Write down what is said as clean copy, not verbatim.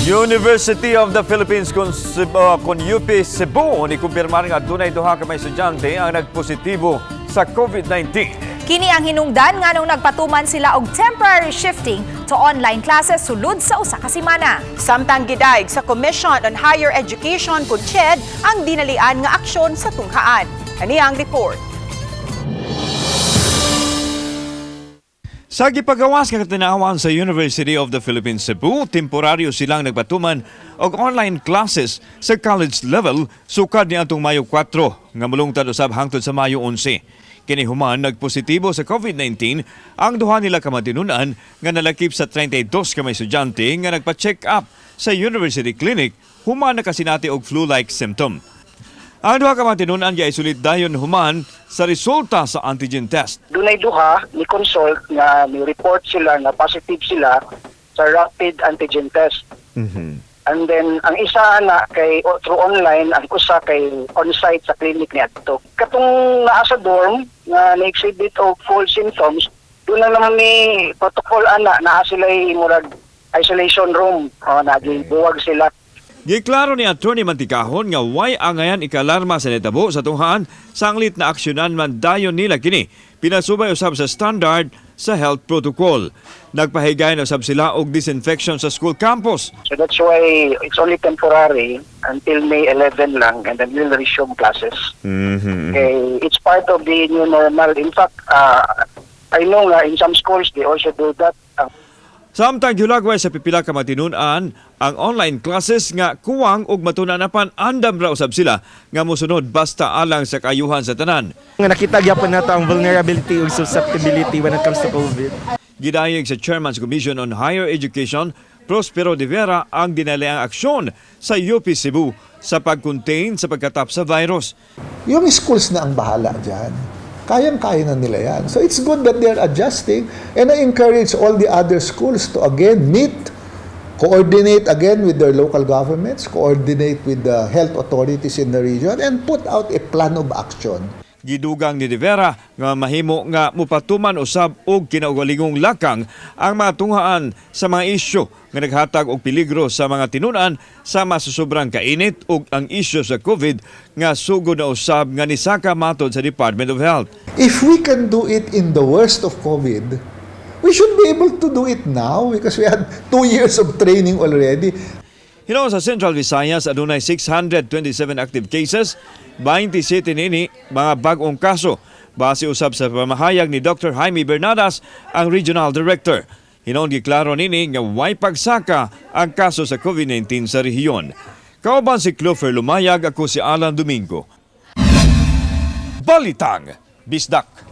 University of the Philippines kun UP Cebu ni kumpirmar nga adunay duha ka mga estudyante ang nagpositibo sa COVID-19. Kini ang hinungdan nga nung nagpatuman sila og temporary shifting to online classes sulod sa usa ka semana. Samtang Gidayeg sa Commission on Higher Education Quibod-Castro ang dinalian nga aksyon sa tunghaan. Ani ang report. Sa gipagawas nga katinawan sa University of the Philippines Cebu, temporaryo silang nagpatuman og online classes sa college level sukad niadtong Mayo 4 nga molungtad usab hangtod sa Mayo 11. Kini human nagpositibo sa COVID-19 ang duha nila ka matinunan nga nalakip sa 32 ka mga estudyante nga nagpa-check up sa University Clinic human nakasinati og flu-like symptom. Ang duha ka matinunan ya isulit dayon human sa resulta sa antigen test. Dunay duha ni consult nga ni report sila na positive sila sa rapid antigen test. And then ang isa na kay through online, ang usa kay on-site sa clinic ni adto. Katong naa sa dorm nga na-exhibit og full symptoms, doon na naman ni protocol naa sila murag isolation room. Nagibuwag sila. Giklaro ni Atty. Mantikahon nga way angayan ikalarma sa netabo sa tunghaan sanglit na aksyonan man dayon nila kini. Pinasubay usab sa standard sa health protocol. Nagpahigayon usab sila og disinfection sa school campus. So that's why it's only temporary until May 11 lang and then we'll resume classes. Okay, it's part of the new normal. In fact, I know nga in some schools they also do that. Samtang gilagway sa pipila ka matinunan ang online classes nga kuwang og matunanapan andam ra usab sila nga mosunod basta alang sa kayuhan sa tanan. Nga nakita gyapon nato ang vulnerability ug susceptibility when it comes to COVID. Gidayeg sa Chairman's Commission on Higher Education, Prospero de Vera ang dinaliang aksyon sa UP Cebu sa pag-contain sa pagkatap sa virus. Yung schools na ang bahala dyan. Kayang-kaya na nila yan. So it's good that they're adjusting, and I encourage all the other schools to again meet, coordinate again with their local governments, coordinate with the health authorities in the region, and put out a plan of action. Gidugang ni De Vera nga mahimo nga mupatuman usab og kinaugalingong lakang ang mga tunghaan sa mga isyu nga naghatag og peligro sa mga tinunan sa masusobrang kainit ug ang isyu sa COVID nga sugod na usab nga nisaka matod sa Department of Health. If we can do it in the worst of COVID, we should be able to do it now because we had 2 years of training already. Hinon sa Central Visayas, adunay 627 active cases, 27 nini mga bag-ong kaso. Base usab sa pamahayag ni Dr. Jaime Bernadas, ang Regional Director. Hinon giklaro nini nga way pagsaka ang kaso sa COVID-19 sa rehiyon. Kauban si Clover Lumayag, ako si Alan Domingo. Balitang Bisdak.